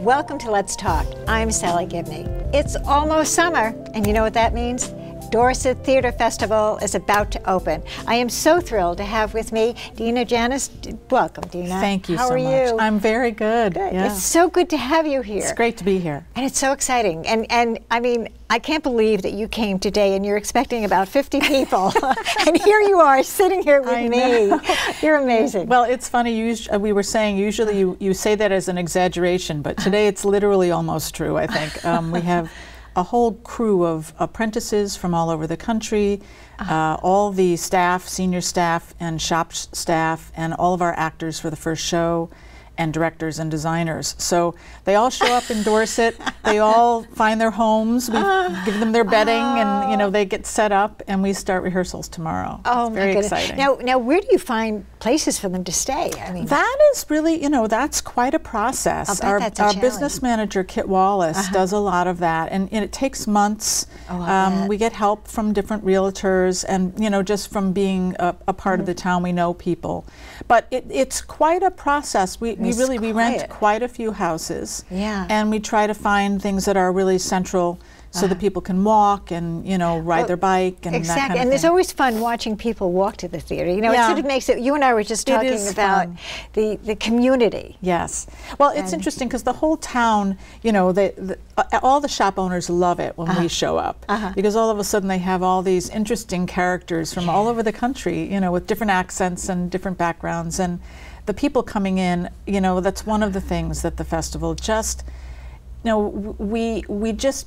Welcome to Let's Talk. I'm Salley Gibney. It's almost summer, and you know what that means? Dorset Theatre Festival is about to open. I am so thrilled to have with me Dina Janis. Welcome, Dina. Thank you How so are much. you? I'm very good. Yeah. It's so good to have you here. It's great to be here. And it's so exciting. And I mean, I can't believe that you came today and you're expecting about 50 people. And here you are sitting here with me. You're amazing. Well, it's funny. We were saying usually you say that as an exaggeration, but today it's literally almost true, I think. We have a whole crew of apprentices from all over the country, all the staff, senior staff and shop staff, and all of our actors for the first show, and directors and designers. So they all show up in Dorset. They all find their homes. We give them their bedding, and they get set up, and we start rehearsals tomorrow. Oh, it's very exciting. Now, where do you find places for them to stay? I mean, that is really, that's quite a process. I'll bet that's a our challenge. Business manager, Kit Wallace, does a lot of that, and it takes months. We get help from different realtors, and just from being a part of the town, we know people. But it's quite a process. We rent quite a few houses, and we try to find things that are really central, so that people can walk and ride their bike and that kind of and thing. it's always fun watching people walk to the theater. It sort of makes it. You and I were just talking about the community. Yes. Well, it's interesting because the whole town, all the shop owners love it when we show up, because all of a sudden they have all these interesting characters from all over the country, with different accents and different backgrounds, and the people coming in, that's one of the things that the festival just,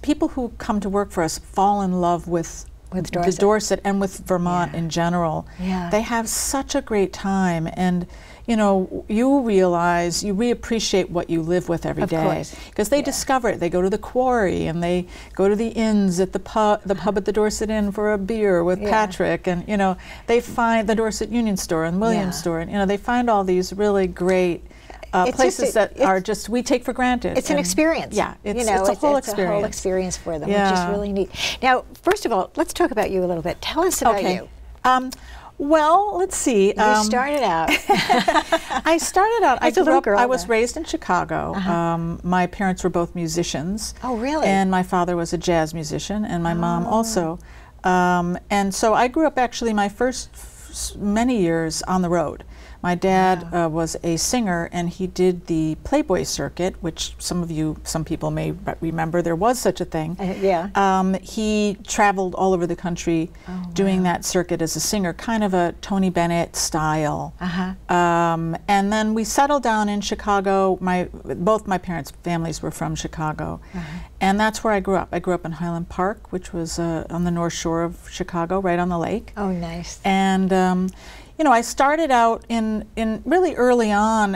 people who come to work for us fall in love with Dorset. The Dorset and with Vermont in general. They have such a great time, and you realize, you reappreciate what you live with every day, because they discover it. They go to the quarry, and they go to the inns at the pub at the Dorset Inn for a beer with Patrick, and they find the Dorset Union Store and Williams Store, and they find all these really great places that are just we take for granted. It's an experience. Yeah, it's a whole experience. It's a whole experience for them, which is really neat. Now, first of all, let's talk about you a little bit. Tell us about you. Well, let's see. You started out. I started out. As a little girl. I was raised in Chicago. My parents were both musicians. Oh, really? And my father was a jazz musician, and my mom also. And so I grew up actually my first many years on the road. My dad was a singer, and he did the Playboy circuit, which some people may remember. There was such a thing. He traveled all over the country doing that circuit as a singer, kind of a Tony Bennett style. And then we settled down in Chicago. Both my parents' families were from Chicago, and that's where I grew up. I grew up in Highland Park, which was on the North Shore of Chicago, right on the lake. Oh, nice. And I started out in really early on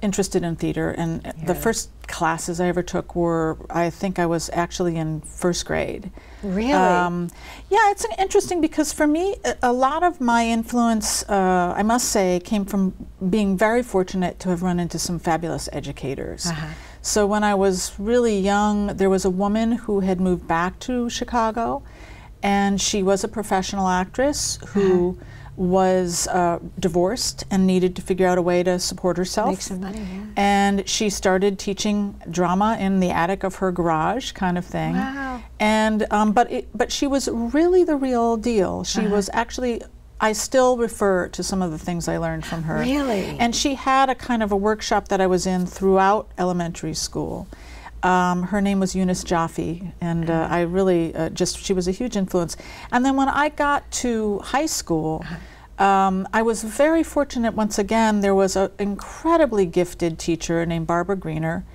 interested in theater, and the first classes I ever took were, I think I was actually in first grade. Really? Yeah, it's interesting because for me, a lot of my influence, I must say, came from being very fortunate to have run into some fabulous educators. So when I was really young, there was a woman who had moved back to Chicago, and she was a professional actress who was divorced and needed to figure out a way to support herself. Make some money, And she started teaching drama in the attic of her garage, kind of thing. Wow. And but she was really the real deal. She was actually, I still refer to some of the things I learned from her. Really? And she had a kind of a workshop that I was in throughout elementary school. Her name was Eunice Jaffe, and I really she was a huge influence. And then when I got to high school, I was very fortunate once again. There was an incredibly gifted teacher named Barbara Greener,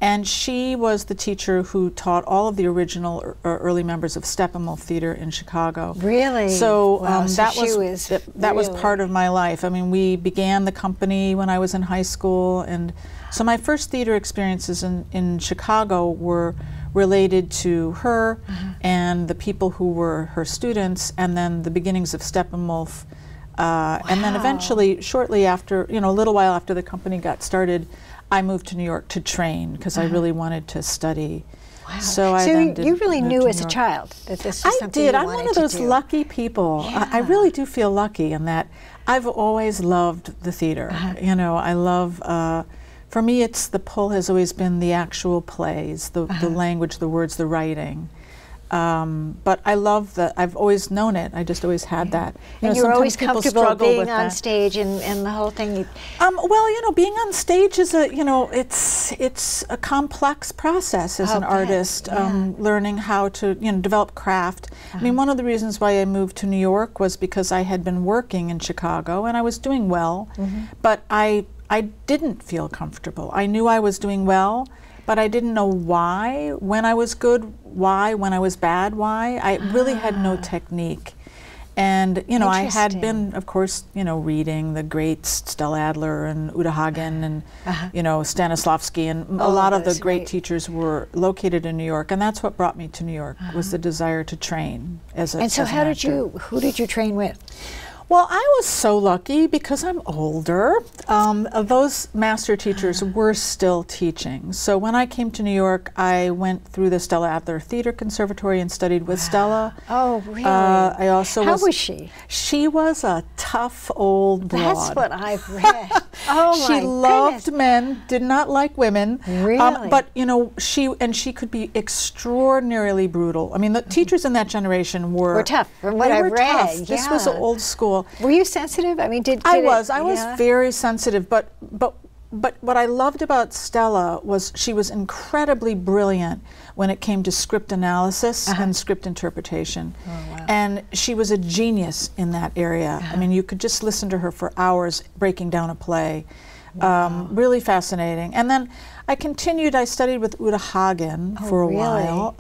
and she was the teacher who taught all of the original early members of Steppenwolf Theater in Chicago. Really? So, wow, that was part of my life. I mean, we began the company when I was in high school, and so my first theater experiences in Chicago were related to her and the people who were her students, and then the beginnings of Steppenwolf. And then eventually, shortly after, a little while after the company got started, I moved to New York to train because I really wanted to study. Wow. So you really knew as a child that this was something you wanted to do. I'm one of those lucky people. I really do feel lucky in that I've always loved the theater. I love for me, the pull has always been the actual plays, the language, the words, the writing. But I love that. I've always known it. I just always had that. And you're always comfortable being on stage and the whole thing. Well, you know, being on stage is it's a complex process as an artist. Learning how to develop craft. I mean, one of the reasons why I moved to New York was because I had been working in Chicago and I was doing well, but I didn't feel comfortable. I knew I was doing well, but I didn't know why. When I was good, why? When I was bad, why? I really had no technique. And, you know, I had been, of course, you know, reading the greats, Stella Adler and Uta Hagen and, you know, Stanislavski, and a lot of the great teachers were located in New York. And that's what brought me to New York, was the desire to train as a And so who did you train with? Well, I was so lucky because I'm older. Those master teachers were still teaching. So when I came to New York, I went through the Stella Adler Theatre Conservatory and studied with Stella. Oh, really? I also How was she? She was a tough old broad. That's what I've read. Oh my She loved men, did not like women. Really? But you know, she could be extraordinarily brutal. I mean, the teachers in that generation were tough. From what I've read, tough. This was old school. Were you sensitive? I mean, I was very sensitive, but what I loved about Stella was she was incredibly brilliant when it came to script analysis and script interpretation. Oh, wow. And she was a genius in that area. I mean, you could just listen to her for hours breaking down a play. Wow. Really fascinating. And then I studied with Uta Hagen for a while,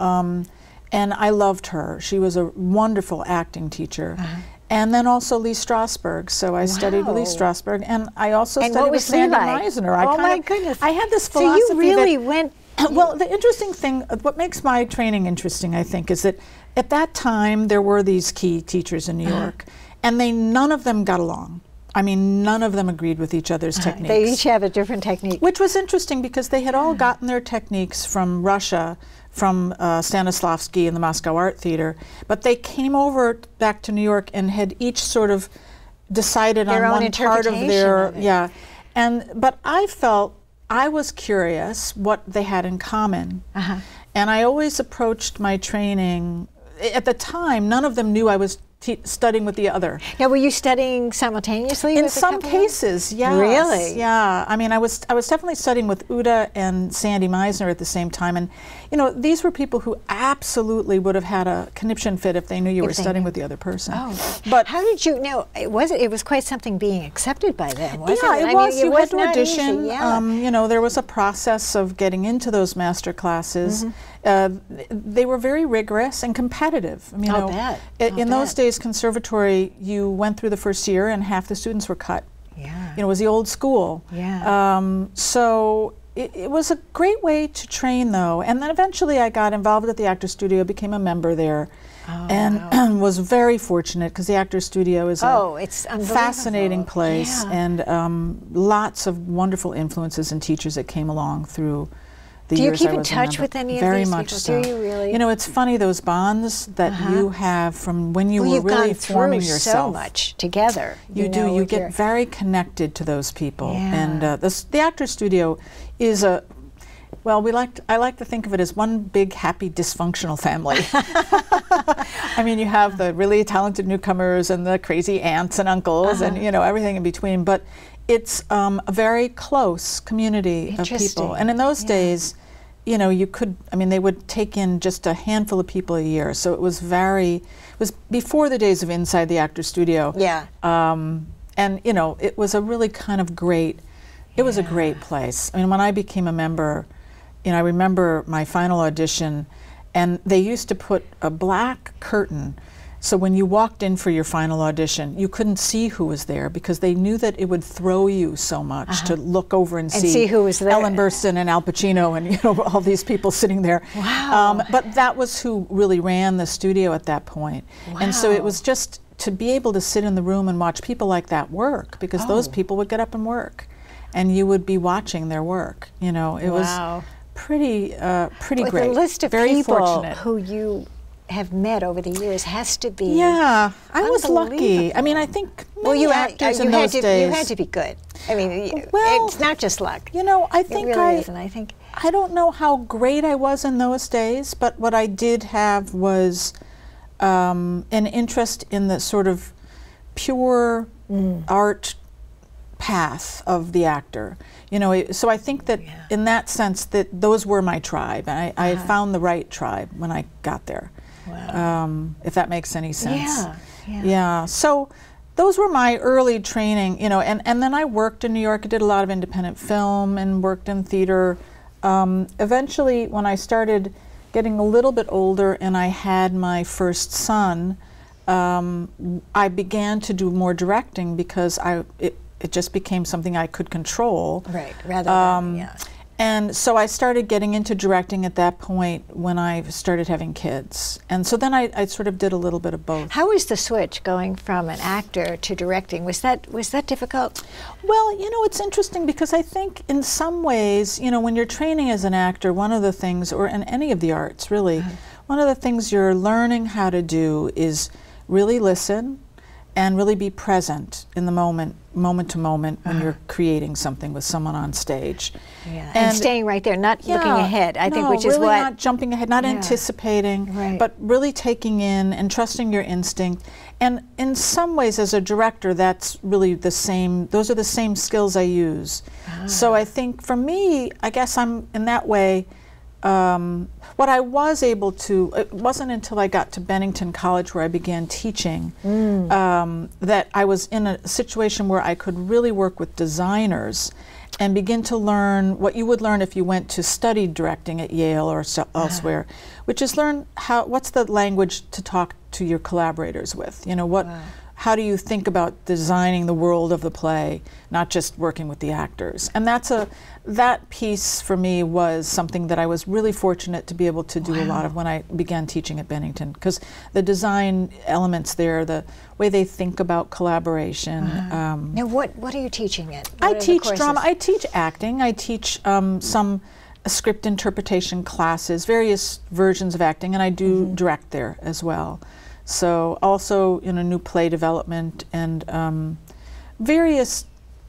and I loved her. She was a wonderful acting teacher. And then also Lee Strasberg. So I studied with Lee Strasberg, and I also studied with Sandy Meisner. Oh my goodness! I had this philosophy. So you really went. Well, the interesting thing, what makes my training interesting, I think, is that at that time there were these key teachers in New York, and none of them got along. I mean, none of them agreed with each other's techniques. They each have a different technique. Which was interesting because they had all gotten their techniques from Russia, from Stanislavski and the Moscow Art Theater, but they came over back to New York and had each sort of decided on one part of their, but I felt, I was curious what they had in common. And I always approached my training, at the time, none of them knew I was studying with the other. Now, were you studying simultaneously? In some cases, yes. Really? Yeah. I mean, I was definitely studying with Uta and Sandy Meisner at the same time, and you know, these were people who absolutely would have had a conniption fit if they knew you were studying with the other person. Oh, but how did you know? It was quite something being accepted by them, wasn't it? Yeah, it was. You had to audition. Easy, you know, there was a process of getting into those master classes. They were very rigorous and competitive. I mean, in those days, conservatory, you went through the first year and half the students were cut. Yeah. You know, it was the old school. Yeah. So it was a great way to train, though. And then eventually I got involved at the Actors Studio, became a member there, and was very fortunate because the Actors Studio is it's a fascinating place, and lots of wonderful influences and teachers that came along through the years I was a member. Do you keep in touch with any of these people? Very much so. Do you really? You know, it's funny, those bonds that you have from when you were really forming yourself. So much together. You do. You get very connected to those people. And the Actors Studio is a, well, I like to think of it as one big, happy, dysfunctional family. I mean, you have the really talented newcomers and the crazy aunts and uncles and, you know, everything in between. But it's a very close community of people. And in those days, you know, they would take in just a handful of people a year. So it was before the days of Inside the Actors Studio. Yeah. And, you know, it was a really kind of great, it was a great place. I mean, when I became a member, you know, I remember my final audition, and they used to put a black curtain, so when you walked in for your final audition, you couldn't see who was there because they knew that it would throw you so much to look over and see who was there. Ellen Burstyn and Al Pacino and, you know, all these people sitting there. Wow. But that was who really ran the studio at that point. Wow. And so it was just to be able to sit in the room and watch people like that work, because those people would get up and work, and you would be watching their work. You know, it was pretty great. The list of very people fortunate. Who you have met over the years has to be I was lucky. I mean, I think many actors in those days. You had to be good. I mean, well, it's not just luck. You know, I think it really isn't. I think I don't know how great I was in those days, but what I did have was an interest in the sort of pure art path of the actor. You know, so I think that in that sense that those were my tribe, and I found the right tribe when I got there. Wow. If that makes any sense. Yeah. So those were my early training, you know, and then I worked in New York. I did a lot of independent film and worked in theater. Eventually, when I started getting a little bit older and I had my first son, I began to do more directing because it just became something I could control. Right, rather than, And so I started getting into directing at that point when I started having kids. And so then I sort of did a little bit of both. How was the switch going from an actor to directing? Was that difficult? Well, you know, it's interesting because I think in some ways, you know, when you're training as an actor, one of the things, or in any of the arts really, one of the things you're learning how to do is really listen and really be present in the moment to moment when you're creating something with someone on stage. And staying right there, not looking ahead, I think, which is really what... not jumping ahead, not anticipating, but really taking in and trusting your instinct. And in some ways, as a director, that's really the same, those are the same skills I use. So I think for me, I guess I'm, in that way, what I was able to, it wasn't until I got to Bennington College where I began teaching that I was in a situation where I could really work with designers and begin to learn what you would learn if you went to study directing at Yale or elsewhere, which is learn what's the language to talk to your collaborators with. You know, how do you think about designing the world of the play, not just working with the actors? And that piece for me was something that I was really fortunate to be able to do a lot of when I began teaching at Bennington, because the design elements there, the way they think about collaboration. Now what are you teaching it? I teach drama, I teach acting, I teach some script interpretation classes, various versions of acting, and I do direct there as well. So also, you know, new play development and various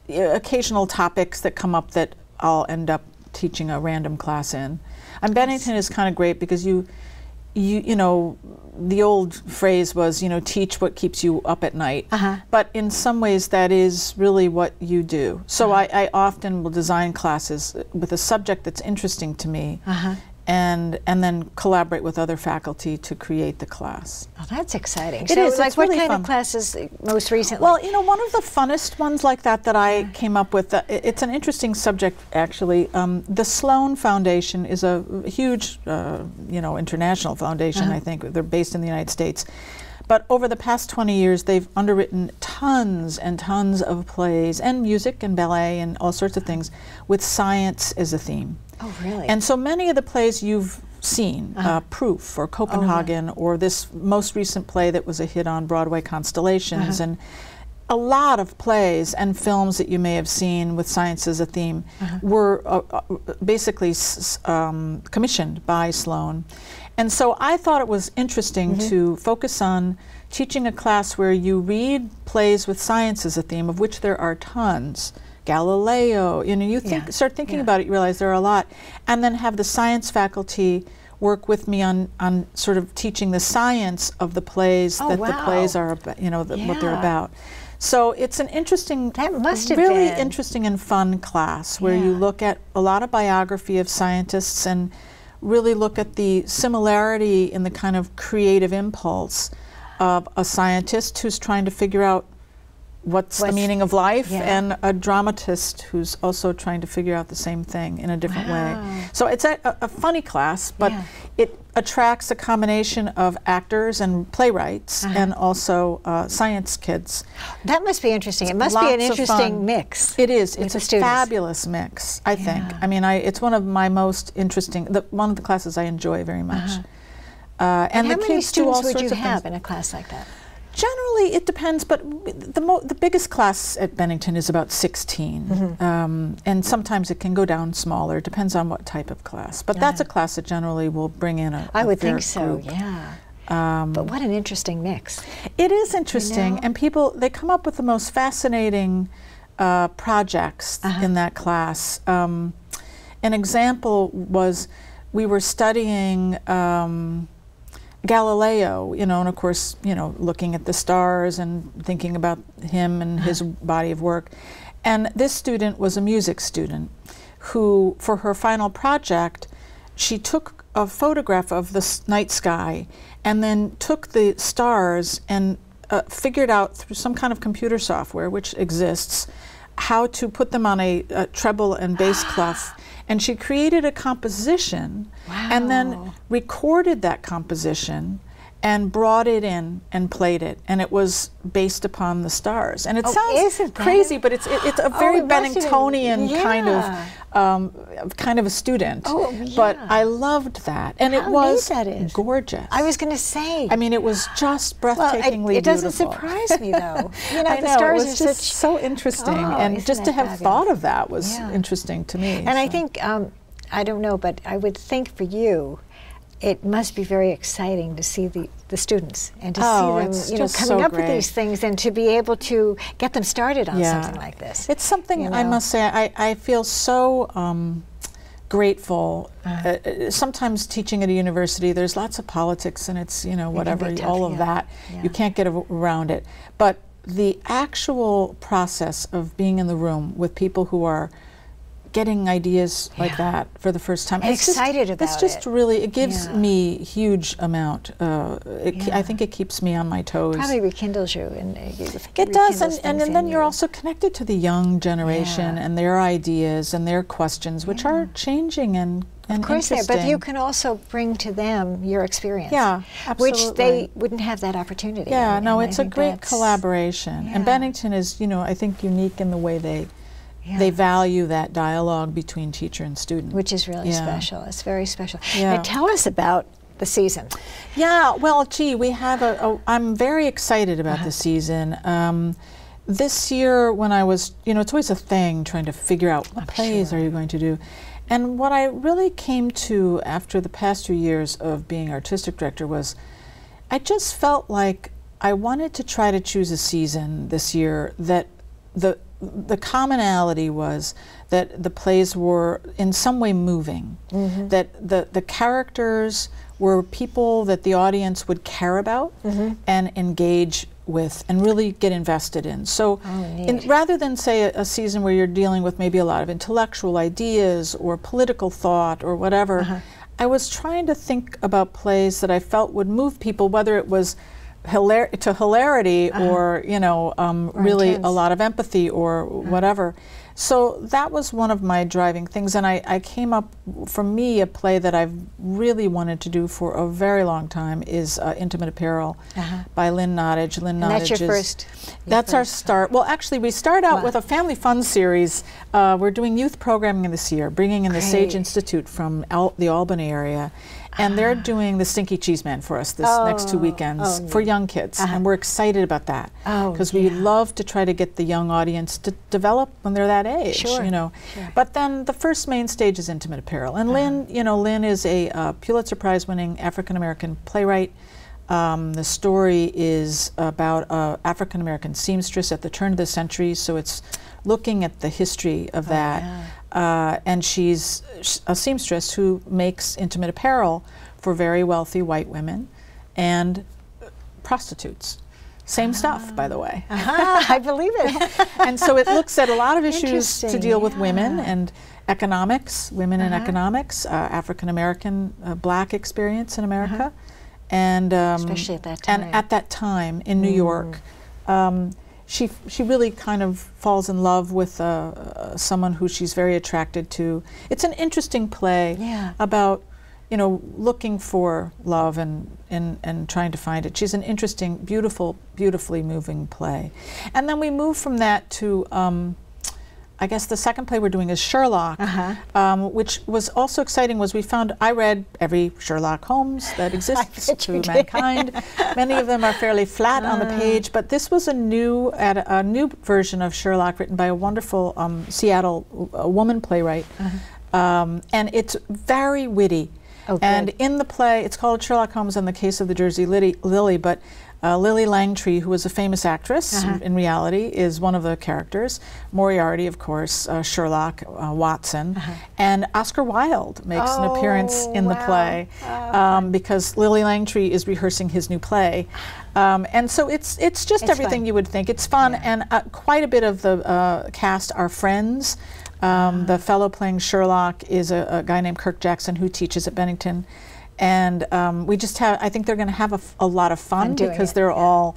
occasional topics that come up that I'll end up teaching a random class in. And Bennington is kind of great because you know, the old phrase was, you know, teach what keeps you up at night. But in some ways that is really what you do. So I often will design classes with a subject that's interesting to me. And then collaborate with other faculty to create the class. Oh, that's exciting. It is. Like, what really kind fun. of classes most recently? Well, you know, one of the funnest ones like that I came up with, it's an interesting subject, actually. The Sloan Foundation is a huge, you know, international foundation, I think. They're based in the United States. But over the past 20 years, they've underwritten tons and tons of plays and music and ballet and all sorts of things with science as a theme. Oh, really? And so many of the plays you've seen, Proof or Copenhagen, or this most recent play that was a hit on Broadway, Constellations, and a lot of plays and films that you may have seen with science as a theme were basically commissioned by Sloan. And so I thought it was interesting to focus on teaching a class where you read plays with science as a theme, of which there are tons. Galileo, you know, you start thinking about it, you realize there are a lot, and then have the science faculty work with me on sort of teaching the science of the plays that the plays are about, you know, what they're about. So it's an interesting, really interesting and fun class where you look at a lot of biography of scientists and really look at the similarity in the kind of creative impulse of a scientist who's trying to figure out what's the meaning of life, and a dramatist who's also trying to figure out the same thing in a different way. So it's a funny class, but it attracts a combination of actors and playwrights and also science kids. That must be interesting. It must be an interesting mix. It is. It's a fabulous mix, I think. I mean, it's one of my most interesting, one of the classes I enjoy very much. And how the many kids do all students would you sorts of have things. in a class like that? Generally, it depends, but the biggest class at Bennington is about 16, and sometimes it can go down smaller. Depends on what type of class. But that's a class that generally will bring in a I would fair think so. group. Yeah. But what an interesting mix. It is interesting, You know? and people, they come up with the most fascinating projects in that class. An example was we were studying Galileo, you know, and of course, you know, looking at the stars and thinking about him and his body of work. And this student was a music student who, for her final project, she took a photograph of the night sky and then took the stars and figured out through some kind of computer software, which exists, how to put them on a treble and bass clef. And she created a composition and then recorded that composition and brought it in and played it, and it was based upon the stars. And it sounds crazy, but it's a very Benningtonian kind of a student. But I loved that, and it was gorgeous. I was going to say. I mean, it was just breathtakingly it doesn't beautiful. surprise me though. You know, I the stars it was are just such so interesting, and just to have thought of that was interesting to me. And I think I don't know, but I would think for you, it must be very exciting to see the students and to see them, you know, coming up with these things and to be able to get them started on something like this. It's something, you know? I must say, I feel so grateful. Sometimes teaching at a university, there's lots of politics and it's, you know, whatever, all of that. You can't get around it. But the actual process of being in the room with people who are getting ideas like that for the first time. Excited about it. It's just really, it gives me a huge amount. I think it keeps me on my toes. Probably rekindles you. And it does, and then you're also connected to the young generation and their ideas and their questions, which are changing and of course they are, but you can also bring to them your experience. Yeah, absolutely. Which they wouldn't have that opportunity. Yeah, no, it's a great collaboration. And Bennington is, you know, I think unique in the way they value that dialogue between teacher and student. Which is really special. It's very special. Now tell us about the season. Yeah, well, gee, we have I'm very excited about the season. This year when I was, you know, it's always a thing trying to figure out what plays are you going to do. And what I really came to after the past 2 years of being artistic director was I just felt like I wanted to try to choose a season this year that the commonality was that the plays were in some way moving, that the characters were people that the audience would care about and engage with and really get invested in. So rather than say a season where you're dealing with maybe a lot of intellectual ideas or political thought or whatever, I was trying to think about plays that I felt would move people, whether it was to hilarity or, you know, really a lot of empathy or whatever. So that was one of my driving things, and I came up, for me, a play that I've really wanted to do for a very long time is Intimate Apparel by Lynn Nottage. Lynn Nottage that's your first? That's our start. Well, actually, we start out with a family fun series. We're doing youth programming this year, bringing in the Sage Institute from the Albany area. And they're doing the Stinky Cheese Man for us this next 2 weekends for young kids. And we're excited about that because we love to try to get the young audience to develop when they're that age. You know. But then the first main stage is Intimate Apparel. And Lynn, you know, Lynn is a Pulitzer Prize winning African-American playwright. The story is about an African-American seamstress at the turn of the century, so it's looking at the history of that. And she's a seamstress who makes intimate apparel for very wealthy white women and prostitutes. Same stuff, by the way. I believe it. And so it looks at a lot of issues to deal with women and economics, women in economics, African-American black experience in America. And especially at that time. And at that time in New York. She really kind of falls in love with someone who she's very attracted to. It's an interesting play about, you know, looking for love and trying to find it. She's an interesting, beautifully moving play. And then we move from that to, I guess the second play we're doing is Sherlock, which was also exciting. Was I read every Sherlock Holmes that exists to mankind. Many of them are fairly flat on the page, but this was a new version of Sherlock written by a wonderful Seattle woman playwright, and it's very witty. Oh, and in the play, it's called Sherlock Holmes and the Case of the Jersey Lily, but Lily Langtry, who was a famous actress in reality, is one of the characters. Moriarty, of course, Sherlock, Watson, and Oscar Wilde makes an appearance in the play because Lily Langtry is rehearsing his new play. And so it's just everything you would think. It's fun, and quite a bit of the cast are friends. The fellow playing Sherlock is a guy named Kirk Jackson who teaches at Bennington. And we just have, I think they're going to have a lot of fun because they're all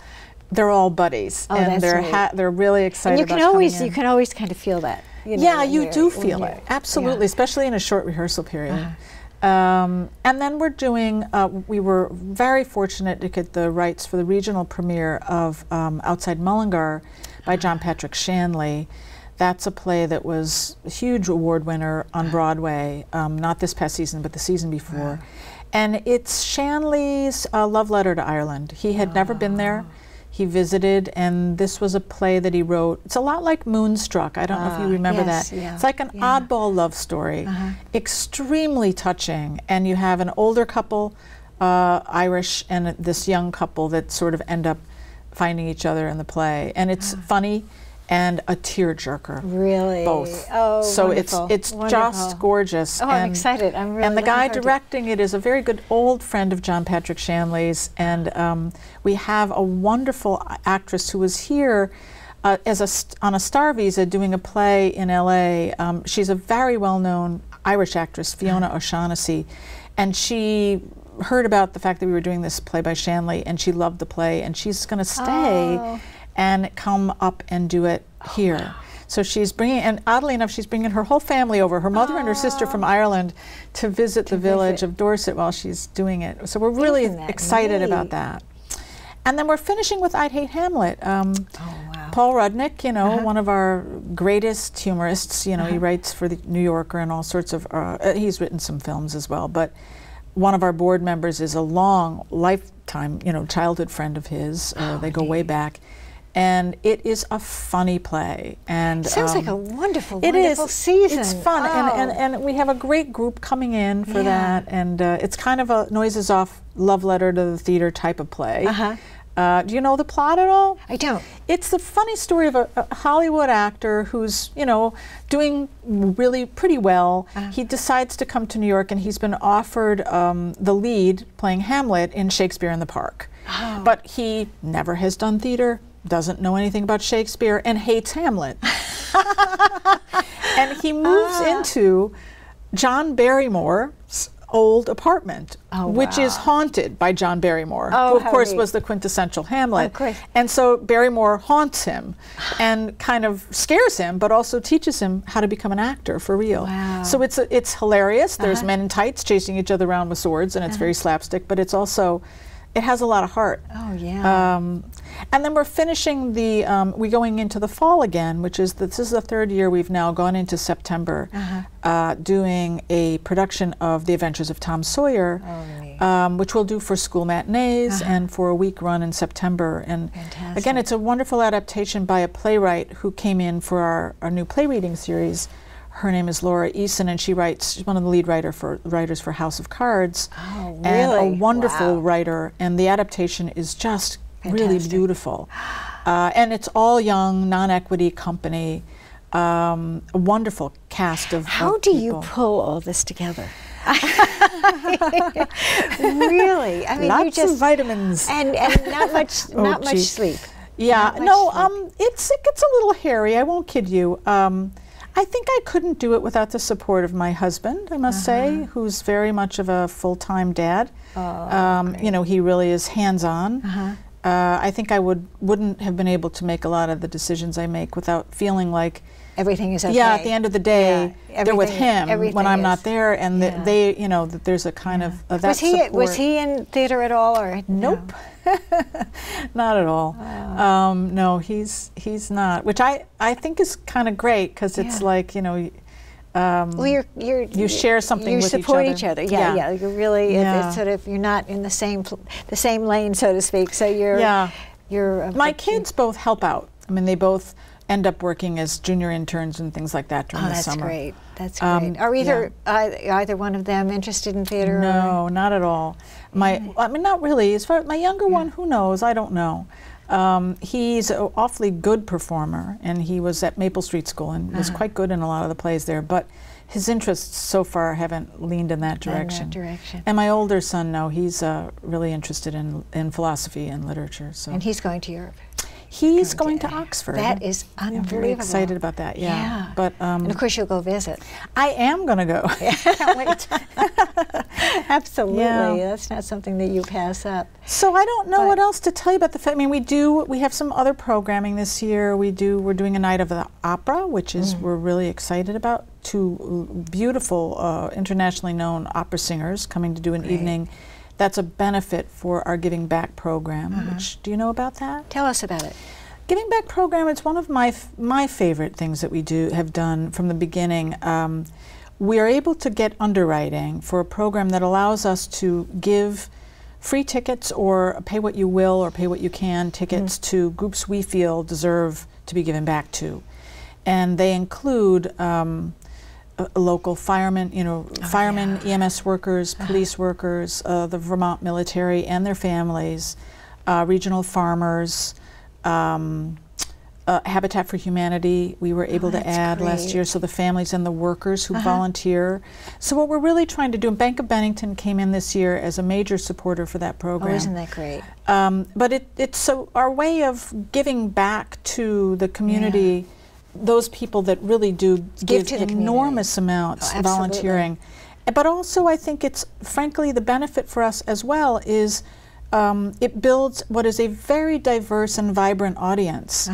buddies, and they're really excited. And you can always kind of feel that. You know, yeah, you do feel it, absolutely, especially in a short rehearsal period. And then we're doing, we were very fortunate to get the rights for the regional premiere of Outside Mullingar by John Patrick Shanley. That's a play that was a huge award winner on Broadway, not this past season, but the season before. And it's Shanley's love letter to Ireland. He had never been there. He visited, and this was a play that he wrote. It's a lot like Moonstruck. I don't know if you remember that. It's like an oddball love story, extremely touching. And you have an older couple, Irish, and this young couple that sort of end up finding each other in the play. And it's funny and a tearjerker. Really? Both. Oh, so wonderful. it's just gorgeous. Oh, I'm excited. I'm really. And the guy directing it is a very good old friend of John Patrick Shanley's, and we have a wonderful actress who was here on a star visa doing a play in LA. She's a very well-known Irish actress, Fiona O'Shaughnessy, and she heard about the fact that we were doing this play by Shanley, and she loved the play, and she's going to stay and come up and do it here. Wow. So she's bringing, and oddly enough, she's bringing her whole family over, her mother and her sister from Ireland, to visit the village of Dorset while she's doing it. So we're really excited about that. And then we're finishing with I'd Hate Hamlet. Paul Rudnick, you know, one of our greatest humorists, you know, he writes for the New Yorker and all sorts of, he's written some films as well, but one of our board members is a long lifetime, you know, childhood friend of his. They go way back. And it is a funny play, and sounds like a wonderful It season. is. It's fun, and we have a great group coming in for that, and it's kind of a noises off love letter to the theater type of play. Do you know the plot at all? I don't. It's the funny story of a Hollywood actor who's, you know, doing really pretty well. He decides to come to New York, and he's been offered the lead playing Hamlet in Shakespeare in the Park. But he never has done theater, doesn't know anything about Shakespeare, and hates Hamlet. And he moves into John Barrymore's old apartment, which is haunted by John Barrymore, who of course was the quintessential Hamlet. And so Barrymore haunts him and kind of scares him, but also teaches him how to become an actor for real. So it's hilarious. There's men in tights chasing each other around with swords, and it's very slapstick, but it's also, it has a lot of heart. And then we're finishing the, we're going into the fall again, which is, this is the third year we've now gone into September, doing a production of The Adventures of Tom Sawyer, which we'll do for school matinees and for a week run in September. And again, it's a wonderful adaptation by a playwright who came in for our new play reading series. Her name is Laura Eason, and she's one of the lead writers for House of Cards. And a wonderful writer, and the adaptation is just really beautiful. And it's all young, non-equity company, a wonderful cast of How do you pull all this together? Really? I mean, lots of vitamins. And not much, not much sleep. Yeah, it gets a little hairy, I won't kid you. I think I couldn't do it without the support of my husband, I must say, who's very much of a full-time dad. You know, he really is hands-on. I think I wouldn't have been able to make a lot of the decisions I make without feeling like everything is okay. Yeah, at the end of the day, they're with him when I'm not there, and they, you know, that there's a kind of that support. Was he in theater at all, or nope, not at all. No, he's not, which I think is kind of great, because it's like, you know. Well, you share something with each other. You support each other. Yeah. You're really it's sort of, you're not in the same lane, so to speak. So you're my kids both help out. I mean, they both, end up working as junior interns and things like that during the summer. Great. That's great. Are either one of them interested in theater? No, not at all. I mean, not really. As far as my younger one, who knows? I don't know. He's an awfully good performer, and he was at Maple Street School and was quite good in a lot of the plays there, but his interests so far haven't leaned in that direction. And my older son, no, he's really interested in philosophy and literature. So. And he's going to Europe. He's going to Oxford. That is unbelievable. I'm very excited about that, yeah. But, and of course you'll go visit. I am going to go. Can't wait. Absolutely. Yeah. That's not something that you pass up. So I don't know what else to tell you about the fact. I mean, we have some other programming this year. We're doing a night of the opera, which is we're really excited about. 2 beautiful internationally known opera singers coming to do an evening. That's a benefit for our Giving Back program. Which, do you know about that? Tell us about it. Giving Back program, it's one of my favorite things that we have done from the beginning. We are able to get underwriting for a program that allows us to give free tickets or pay what you will or pay what you can tickets to groups we feel deserve to be given back to. And they include local firemen, firemen, EMS workers, police workers, the Vermont military and their families, regional farmers, Habitat for Humanity we were able to add last year, so the families and the workers who volunteer. So what we're really trying to do, and Bank of Bennington came in this year as a major supporter for that program. Oh, isn't that great? But it's so our way of giving back to the community, those people that really do give enormous amounts volunteering. But also I think it's, frankly, the benefit for us as well is it builds what is a very diverse and vibrant audience.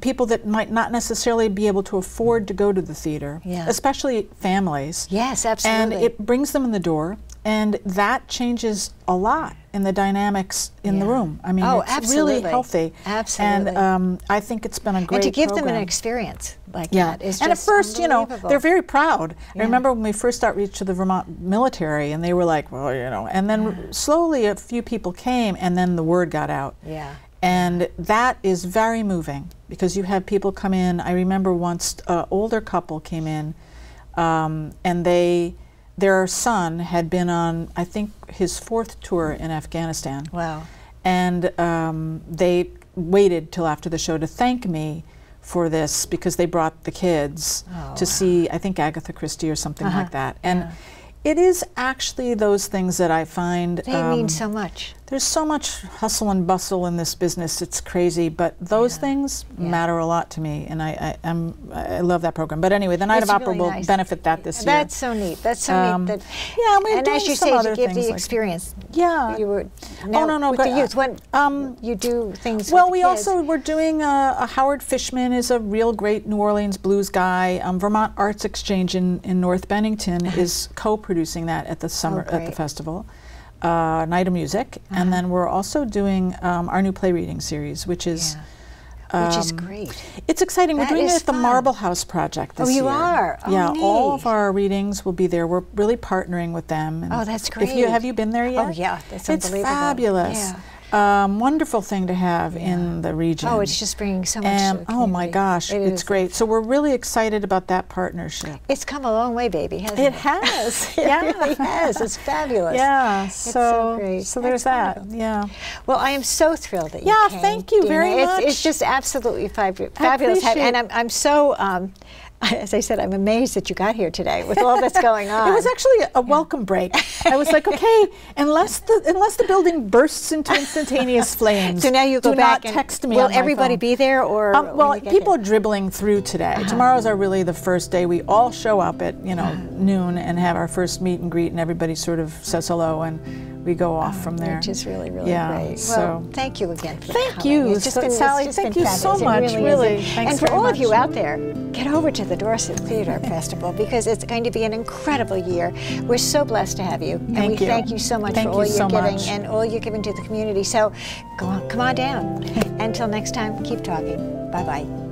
People that might not necessarily be able to afford to go to the theater, especially families. Yes, absolutely. And it brings them in the door, and that changes a lot in the dynamics in the room. I mean, it's really healthy. Absolutely. And I think it's been a great And to give program. them an experience like that is and just at first, they're very proud. Yeah. I remember when we first outreached to the Vermont military, and they were like, well, and then slowly a few people came, and then the word got out. Yeah. And that is very moving, because you have people come in. I remember once an older couple came in, and their son had been on, I think, his 4th tour in Afghanistan. Wow. And they waited till after the show to thank me for this, because they brought the kids to see, I think, Agatha Christie or something like that. And it is actually those things that I find they mean so much. There's so much hustle and bustle in this business, it's crazy, but those things matter a lot to me, and I love that program. But anyway, the Night of Opera will benefit that this year. That's so neat. That's so neat. And as you say, you give the experience. You were with the youth. When you do things well, with the kids. we're doing Howard Fishman is a real great New Orleans blues guy. Vermont Arts Exchange in North Bennington is co-producing that at the at the festival. Night of Music, and then we're also doing our new play reading series, which is great. It's exciting. We're doing it at the Marble House Project this year. Oh, you are? Oh, yeah, neat. all of our readings will be there. We're really partnering with them. And that's great. Have you been there yet? Oh yeah, that's unbelievable. It's fabulous. Yeah. Wonderful thing to have in the region. Oh, it's just bringing so much to the community. Oh my gosh, it's great. So we're really excited about that partnership. It's come a long way, baby, hasn't it? It has. It really has. It's fabulous. Yeah. It's so great. So there's that. Yeah. Well, I am so thrilled that you came, thank you very much. It's just absolutely fabulous. And I'm so as I said, I'm amazed that you got here today with all that's going on. It was actually a welcome break. I was like, okay, unless the building bursts into instantaneous flames, so now you go back and text me. Will everybody be there, or well, people are dribbling through today. Tomorrow's really the first day. We all show up at noon and have our first meet and greet, and everybody sort of says hello, and we go off from there. Which is really, really great. So well, thank you again for coming. Thank you, Sally. Thank you so much. Really, thanks and for very all much. of you out there, get over to the Dorset Theatre Festival, because it's going to be an incredible year. We're so blessed to have you, and we thank you so much for all you're giving and all you're giving to the community. So, come on down. Until next time, keep talking. Bye bye.